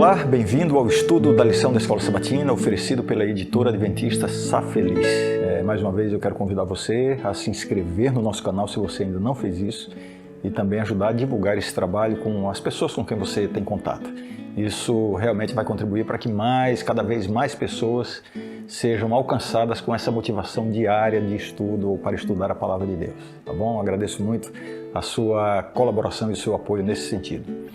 Olá, bem-vindo ao estudo da lição da Escola Sabatina, oferecido pela editora adventista Sá Feliz. Mais uma vez eu quero convidar você a se inscrever no nosso canal se você ainda não fez isso e também ajudar a divulgar esse trabalho com as pessoas com quem você tem contato. Isso realmente vai contribuir para que cada vez mais pessoas sejam alcançadas com essa motivação diária de estudo ou para estudar a Palavra de Deus, tá bom? Agradeço muito a sua colaboração e o seu apoio nesse sentido.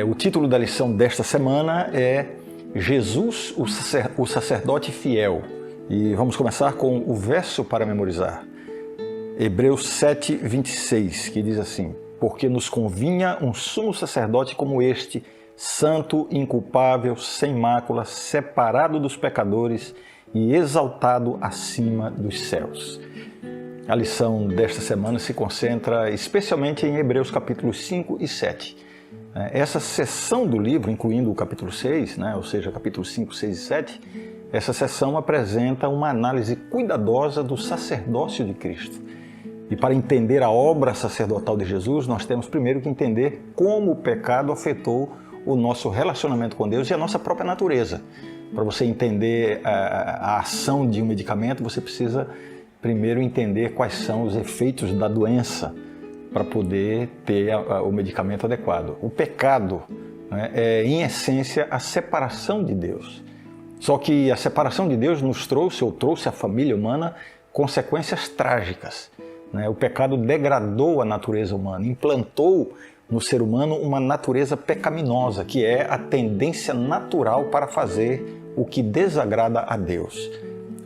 O título da lição desta semana é Jesus, o sacerdote fiel. E vamos começar com o verso para memorizar. Hebreus 7, 26, que diz assim: porque nos convinha um sumo sacerdote como este, santo, inculpável, sem mácula, separado dos pecadores e exaltado acima dos céus. A lição desta semana se concentra especialmente em Hebreus capítulos 5 e 7. Essa seção do livro, incluindo o capítulo 6, ou seja, capítulos 5, 6 e 7, essa seção apresenta uma análise cuidadosa do sacerdócio de Cristo. E para entender a obra sacerdotal de Jesus, nós temos primeiro que entender como o pecado afetou o nosso relacionamento com Deus e a nossa própria natureza. Para você entender a ação de um medicamento, você precisa primeiro entender quais são os efeitos da doença para poder ter o medicamento adequado. O pecado é, em essência, a separação de Deus. Só que a separação de Deus nos trouxe à família humana consequências trágicas. O pecado degradou a natureza humana, implantou no ser humano uma natureza pecaminosa, que é a tendência natural para fazer o que desagrada a Deus.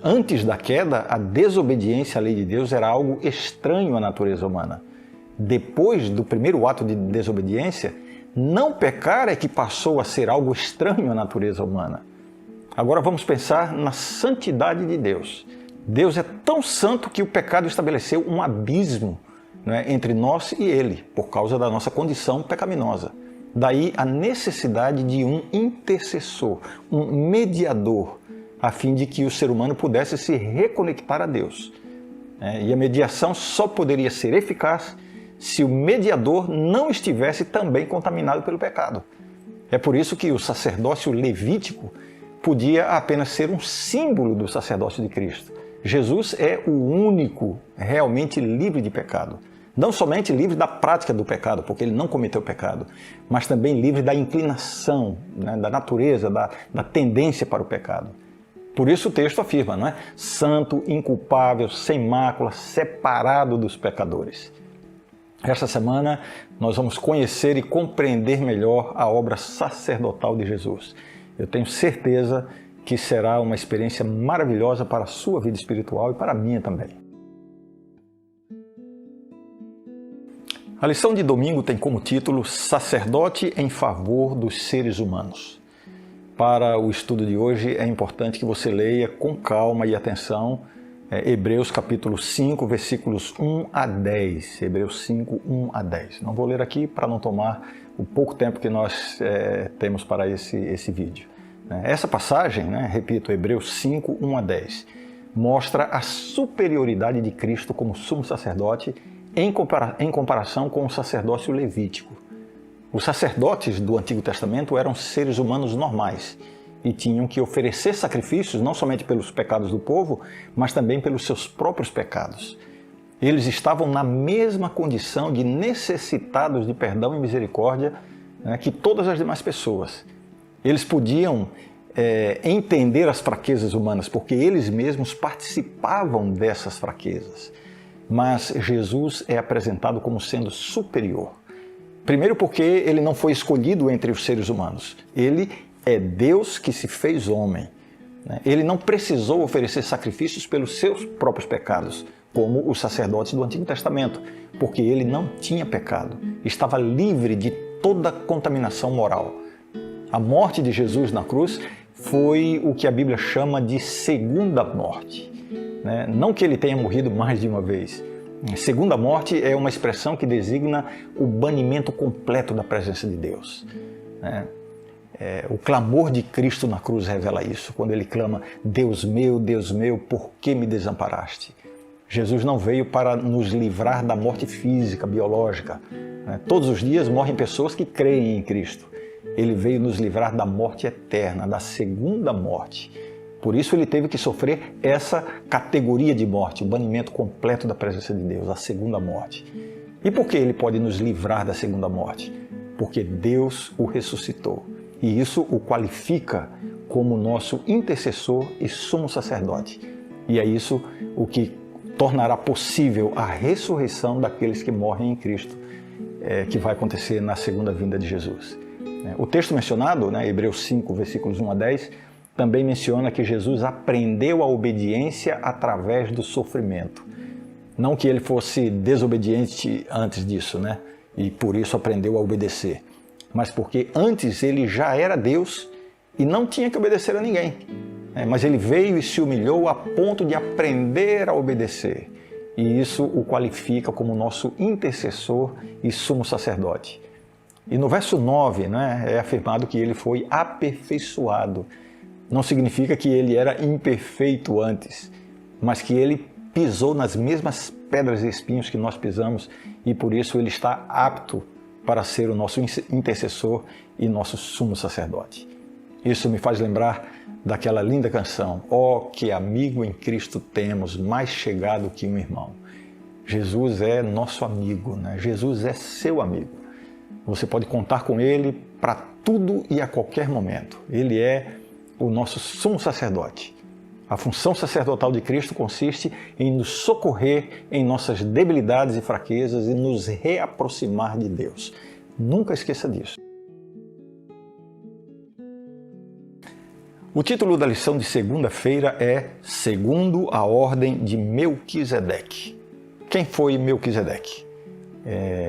Antes da queda, a desobediência à lei de Deus era algo estranho à natureza humana. Depois do primeiro ato de desobediência, não pecar é que passou a ser algo estranho à natureza humana. Agora vamos pensar na santidade de Deus. Deus é tão santo que o pecado estabeleceu um abismo entre nós e Ele, por causa da nossa condição pecaminosa. Daí a necessidade de um intercessor, um mediador, a fim de que o ser humano pudesse se reconectar a Deus. E a mediação só poderia ser eficaz se o mediador não estivesse também contaminado pelo pecado. É por isso que o sacerdócio levítico podia apenas ser um símbolo do sacerdócio de Cristo. Jesus é o único realmente livre de pecado. Não somente livre da prática do pecado, porque ele não cometeu pecado, mas também livre da inclinação, da natureza, da tendência para o pecado. Por isso o texto afirma, santo, inculpável, sem mácula, separado dos pecadores. Esta semana nós vamos conhecer e compreender melhor a obra sacerdotal de Jesus. Eu tenho certeza que será uma experiência maravilhosa para a sua vida espiritual e para a minha também. A lição de domingo tem como título Sacerdote em favor dos seres humanos. Para o estudo de hoje é importante que você leia com calma e atenção Hebreus capítulo 5, versículos 1 a 10. Hebreus 5, 1 a 10. Não vou ler aqui para não tomar o pouco tempo que nós temos para esse vídeo. Essa passagem, repito, Hebreus 5, 1 a 10, mostra a superioridade de Cristo como sumo sacerdote em comparação com o sacerdócio levítico. Os sacerdotes do Antigo Testamento eram seres humanos normais e tinham que oferecer sacrifícios não somente pelos pecados do povo, mas também pelos seus próprios pecados. Eles estavam na mesma condição de necessitados de perdão e misericórdia que todas as demais pessoas. Eles podiam entender as fraquezas humanas, porque eles mesmos participavam dessas fraquezas. Mas Jesus é apresentado como sendo superior. Primeiro porque ele não foi escolhido entre os seres humanos. Ele é Deus que se fez homem. Ele não precisou oferecer sacrifícios pelos seus próprios pecados, como os sacerdotes do Antigo Testamento, porque ele não tinha pecado. Estava livre de toda contaminação moral. A morte de Jesus na cruz foi o que a Bíblia chama de segunda morte. Não que ele tenha morrido mais de uma vez. Segunda morte é uma expressão que designa o banimento completo da presença de Deus. O clamor de Cristo na cruz revela isso, quando ele clama, Deus meu, por que me desamparaste? Jesus não veio para nos livrar da morte física, biológica. Todos os dias morrem pessoas que creem em Cristo. ele veio nos livrar da morte eterna, da segunda morte. Por isso ele teve que sofrer essa categoria de morte, o banimento completo da presença de Deus, a segunda morte. E por que ele pode nos livrar da segunda morte? Porque Deus o ressuscitou. E isso o qualifica como nosso intercessor e sumo sacerdote. E é isso o que tornará possível a ressurreição daqueles que morrem em Cristo, que vai acontecer na segunda vinda de Jesus. O texto mencionado, Hebreus 5, versículos 1 a 10, também menciona que Jesus aprendeu a obediência através do sofrimento. Não que ele fosse desobediente antes disso, e por isso aprendeu a obedecer, mas porque antes ele já era Deus e não tinha que obedecer a ninguém. Mas ele veio e se humilhou a ponto de aprender a obedecer. E isso o qualifica como nosso intercessor e sumo sacerdote. E no verso 9 é afirmado que ele foi aperfeiçoado. Não significa que ele era imperfeito antes, mas que ele pisou nas mesmas pedras e espinhos que nós pisamos e por isso ele está apto para ser o nosso intercessor e nosso sumo sacerdote. Isso me faz lembrar daquela linda canção, ó, que amigo em Cristo temos, mais chegado que um irmão. Jesus é nosso amigo, Jesus é seu amigo. Você pode contar com ele para tudo e a qualquer momento. Ele é o nosso sumo sacerdote. A função sacerdotal de Cristo consiste em nos socorrer em nossas debilidades e fraquezas e nos reaproximar de Deus. Nunca esqueça disso. O título da lição de segunda-feira é Segundo a Ordem de Melquisedeque. Quem foi Melquisedeque?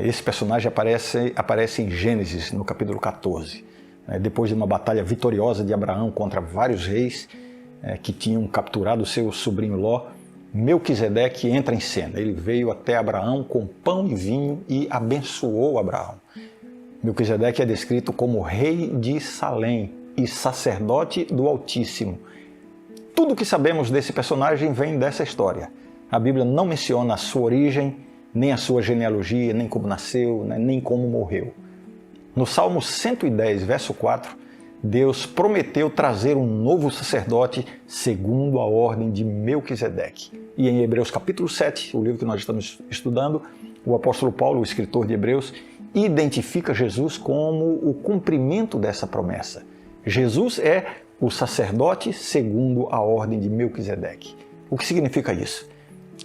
Esse personagem aparece em Gênesis, no capítulo 14. Depois de uma batalha vitoriosa de Abraão contra vários reis que tinham capturado seu sobrinho Ló, Melquisedeque entra em cena. Ele veio até Abraão com pão e vinho e abençoou Abraão. Melquisedeque é descrito como rei de Salém e sacerdote do Altíssimo. Tudo o que sabemos desse personagem vem dessa história. A Bíblia não menciona a sua origem, nem a sua genealogia, nem como nasceu, nem como morreu. No Salmo 110, verso 4, Deus prometeu trazer um novo sacerdote segundo a ordem de Melquisedeque. E em Hebreus capítulo 7, o livro que nós estamos estudando, o apóstolo Paulo, o escritor de Hebreus, identifica Jesus como o cumprimento dessa promessa. Jesus é o sacerdote segundo a ordem de Melquisedeque. O que significa isso?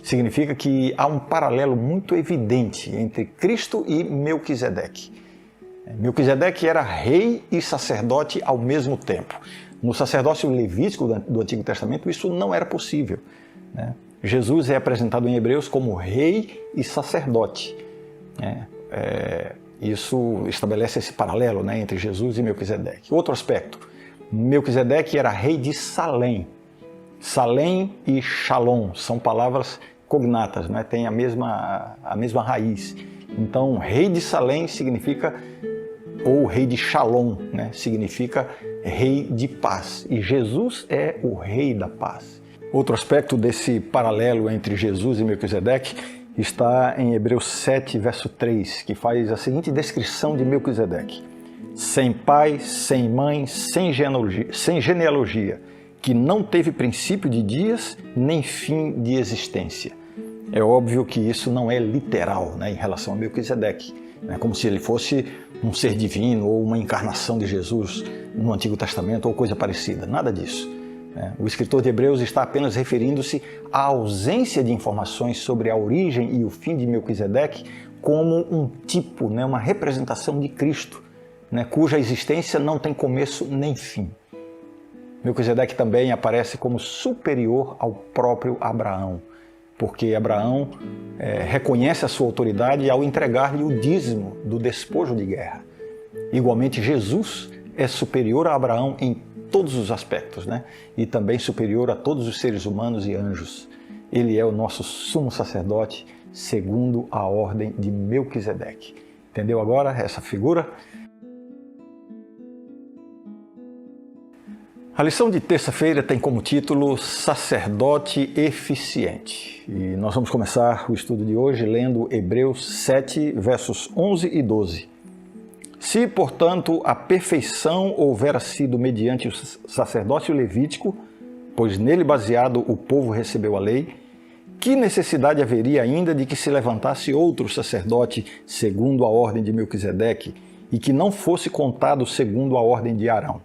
Significa que há um paralelo muito evidente entre Cristo e Melquisedeque. Melquisedeque era rei e sacerdote ao mesmo tempo. No sacerdócio levítico do Antigo Testamento, isso não era possível. Jesus é apresentado em Hebreus como rei e sacerdote. Isso estabelece esse paralelo entre Jesus e Melquisedeque. Outro aspecto, Melquisedeque era rei de Salém. Salém e Shalom são palavras cognatas, têm a mesma raiz. Então, rei de Salém significa, ou rei de Shalom, significa rei de paz. E Jesus é o rei da paz. Outro aspecto desse paralelo entre Jesus e Melquisedeque está em Hebreus 7, verso 3, que faz a seguinte descrição de Melquisedeque. Sem pai, sem mãe, sem genealogia, que não teve princípio de dias, nem fim de existência. É óbvio que isso não é literal em relação a Melquisedeque, como se ele fosse um ser divino ou uma encarnação de Jesus no Antigo Testamento ou coisa parecida, nada disso. O escritor de Hebreus está apenas referindo-se à ausência de informações sobre a origem e o fim de Melquisedeque como um tipo, uma representação de Cristo, cuja existência não tem começo nem fim. Melquisedeque também aparece como superior ao próprio Abraão, porque Abraão reconhece a sua autoridade ao entregar-lhe o dízimo do despojo de guerra. Igualmente, Jesus é superior a Abraão em todos os aspectos, e também superior a todos os seres humanos e anjos. Ele é o nosso sumo sacerdote segundo a ordem de Melquisedeque. Entendeu agora essa figura? A lição de terça-feira tem como título Sacerdote Eficiente. E nós vamos começar o estudo de hoje lendo Hebreus 7, versos 11 e 12. Se, portanto, a perfeição houvera sido mediante o sacerdócio levítico, pois nele baseado o povo recebeu a lei, que necessidade haveria ainda de que se levantasse outro sacerdote segundo a ordem de Melquisedeque e que não fosse contado segundo a ordem de Arão?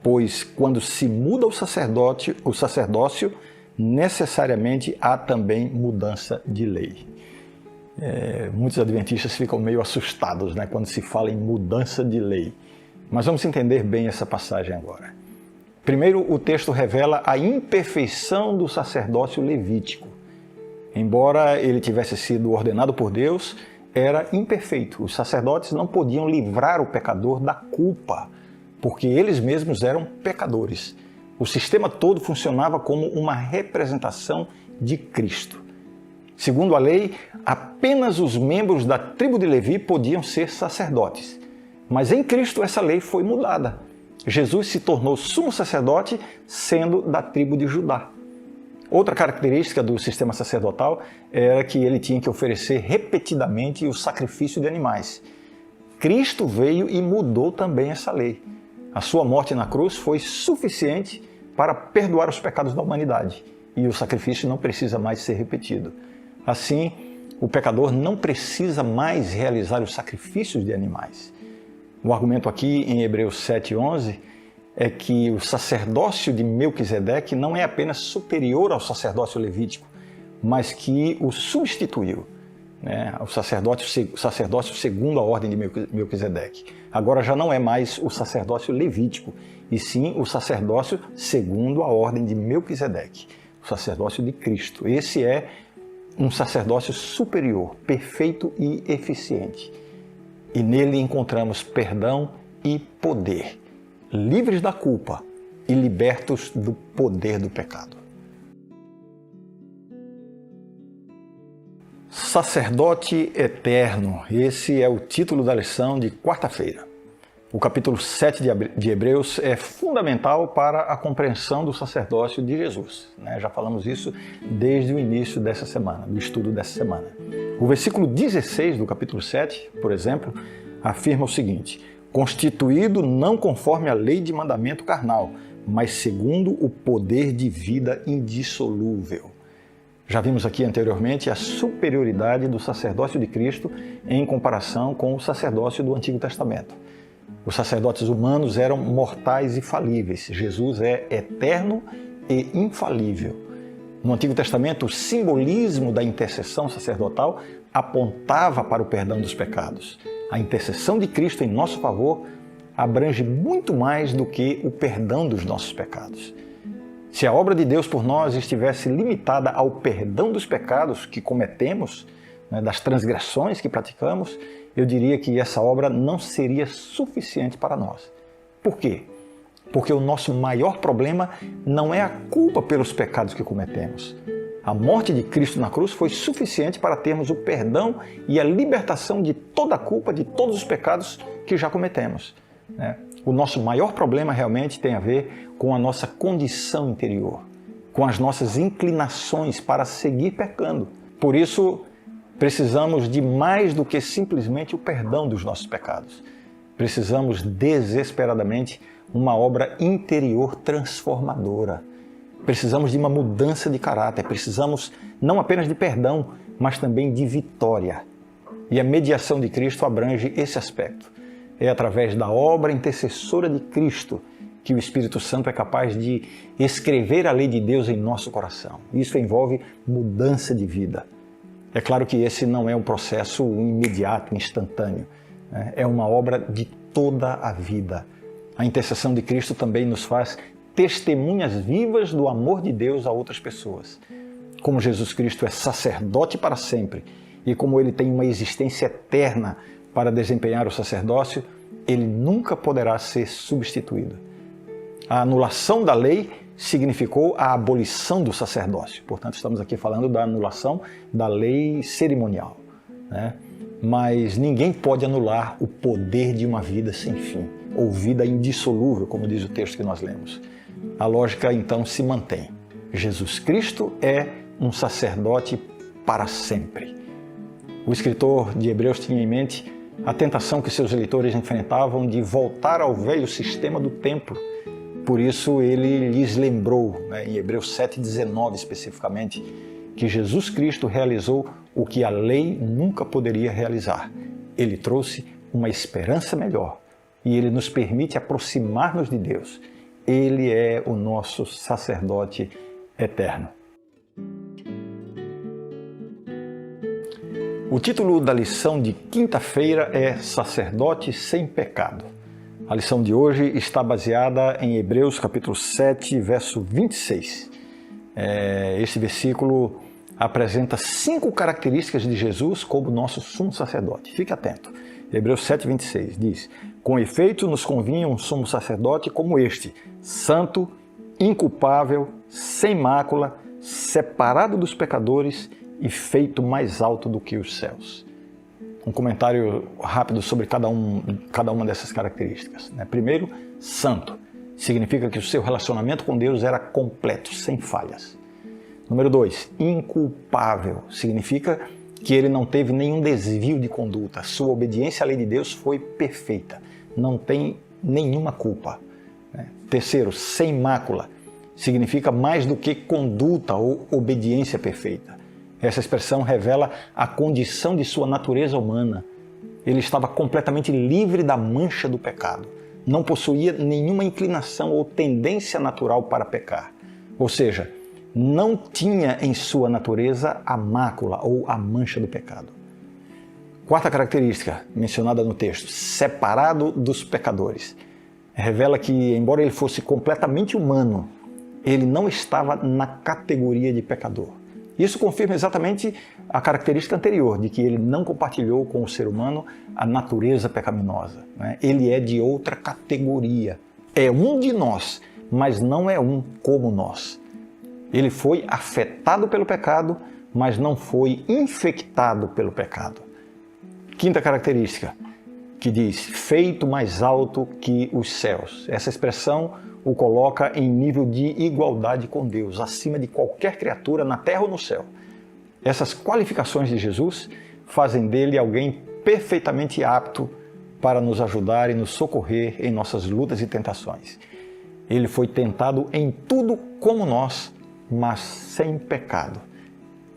Pois quando se muda o sacerdócio, necessariamente há também mudança de lei. Muitos adventistas ficam meio assustados, né, quando se fala em mudança de lei. Mas vamos entender bem essa passagem agora. Primeiro, o texto revela a imperfeição do sacerdócio levítico. Embora ele tivesse sido ordenado por Deus, era imperfeito. Os sacerdotes não podiam livrar o pecador da culpa, porque eles mesmos eram pecadores. O sistema todo funcionava como uma representação de Cristo. Segundo a lei, apenas os membros da tribo de Levi podiam ser sacerdotes. Mas em Cristo essa lei foi mudada. Jesus se tornou sumo sacerdote sendo da tribo de Judá. Outra característica do sistema sacerdotal era que ele tinha que oferecer repetidamente o sacrifício de animais. Cristo veio e mudou também essa lei. A sua morte na cruz foi suficiente para perdoar os pecados da humanidade e o sacrifício não precisa mais ser repetido. Assim, o pecador não precisa mais realizar os sacrifícios de animais. O argumento aqui em Hebreus 7:11 é que o sacerdócio de Melquisedeque não é apenas superior ao sacerdócio levítico, mas que o substituiu, né? O sacerdócio segundo a ordem de Melquisedeque. Agora já não é mais o sacerdócio levítico, e sim o sacerdócio segundo a ordem de Melquisedeque, o sacerdócio de Cristo. Esse é um sacerdócio superior, perfeito e eficiente. E nele encontramos perdão e poder, livres da culpa e libertos do poder do pecado. Sacerdote eterno, esse é o título da lição de quarta-feira. O capítulo 7 de Hebreus é fundamental para a compreensão do sacerdócio de Jesus, né? Já falamos isso desde o início dessa semana, do estudo dessa semana. O versículo 16 do capítulo 7, por exemplo, afirma o seguinte: constituído não conforme a lei de mandamento carnal, mas segundo o poder de vida indissolúvel. Já vimos aqui anteriormente a superioridade do sacerdócio de Cristo em comparação com o sacerdócio do Antigo Testamento. Os sacerdotes humanos eram mortais e falíveis. Jesus é eterno e infalível. No Antigo Testamento, o simbolismo da intercessão sacerdotal apontava para o perdão dos pecados. A intercessão de Cristo em nosso favor abrange muito mais do que o perdão dos nossos pecados. Se a obra de Deus por nós estivesse limitada ao perdão dos pecados que cometemos, né, das transgressões que praticamos, eu diria que essa obra não seria suficiente para nós. Por quê? Porque o nosso maior problema não é a culpa pelos pecados que cometemos. A morte de Cristo na cruz foi suficiente para termos o perdão e a libertação de toda a culpa, de todos os pecados que já cometemos, né? O nosso maior problema realmente tem a ver com a nossa condição interior, com as nossas inclinações para seguir pecando. Por isso, precisamos de mais do que simplesmente o perdão dos nossos pecados. Precisamos desesperadamente uma obra interior transformadora. Precisamos de uma mudança de caráter. Precisamos não apenas de perdão, mas também de vitória. E a mediação de Cristo abrange esse aspecto. É através da obra intercessora de Cristo que o Espírito Santo é capaz de escrever a lei de Deus em nosso coração. Isso envolve mudança de vida. É claro que esse não é um processo imediato, instantâneo. É uma obra de toda a vida. A intercessão de Cristo também nos faz testemunhas vivas do amor de Deus a outras pessoas. Como Jesus Cristo é sacerdote para sempre e como ele tem uma existência eterna para desempenhar o sacerdócio, ele nunca poderá ser substituído. A anulação da lei significou a abolição do sacerdócio. Portanto, estamos aqui falando da anulação da lei cerimonial, né? Mas ninguém pode anular o poder de uma vida sem fim, ou vida indissolúvel, como diz o texto que nós lemos. A lógica, então, se mantém. Jesus Cristo é um sacerdote para sempre. O escritor de Hebreus tinha em mente a tentação que seus eleitores enfrentavam de voltar ao velho sistema do templo. Por isso ele lhes lembrou, em Hebreus 7,19 especificamente, que Jesus Cristo realizou o que a lei nunca poderia realizar. Ele trouxe uma esperança melhor e ele nos permite aproximar-nos de Deus. Ele é o nosso sacerdote eterno. O título da lição de quinta-feira é Sacerdote sem Pecado. A lição de hoje está baseada em Hebreus capítulo 7, verso 26. Este versículo apresenta 5 características de Jesus como nosso sumo sacerdote. Fique atento. Hebreus 7, 26 diz: com efeito, nos convinha um sumo sacerdote como este, santo, inculpável, sem mácula, separado dos pecadores e feito mais alto do que os céus. Um comentário rápido sobre cada uma dessas características. Primeiro, santo. Significa que o seu relacionamento com Deus era completo, sem falhas. Número 2, inculpável. Significa que ele não teve nenhum desvio de conduta. Sua obediência à lei de Deus foi perfeita. Não tem nenhuma culpa. Terceiro, sem mácula. Significa mais do que conduta ou obediência perfeita. Essa expressão revela a condição de sua natureza humana. Ele estava completamente livre da mancha do pecado. Não possuía nenhuma inclinação ou tendência natural para pecar. Ou seja, não tinha em sua natureza a mácula ou a mancha do pecado. Quarta característica mencionada no texto, separado dos pecadores. Revela que, embora ele fosse completamente humano, ele não estava na categoria de pecador. Isso confirma exatamente a característica anterior, de que ele não compartilhou com o ser humano a natureza pecaminosa. Ele é de outra categoria. É um de nós, mas não é um como nós. Ele foi afetado pelo pecado, mas não foi infectado pelo pecado. Quinta característica, que diz, feito mais alto que os céus. Essa expressão o coloca em nível de igualdade com Deus, acima de qualquer criatura na terra ou no céu. Essas qualificações de Jesus fazem dele alguém perfeitamente apto para nos ajudar e nos socorrer em nossas lutas e tentações. Ele foi tentado em tudo como nós, mas sem pecado.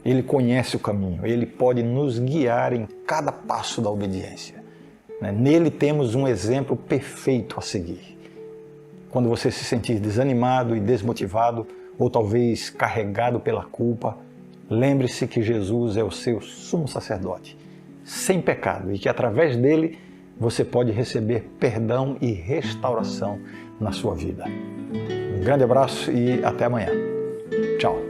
Ele conhece o caminho, ele pode nos guiar em cada passo da obediência. Nele temos um exemplo perfeito a seguir. Quando você se sentir desanimado e desmotivado, ou talvez carregado pela culpa, lembre-se que Jesus é o seu sumo sacerdote, sem pecado, e que através dele você pode receber perdão e restauração na sua vida. Um grande abraço e até amanhã. Tchau.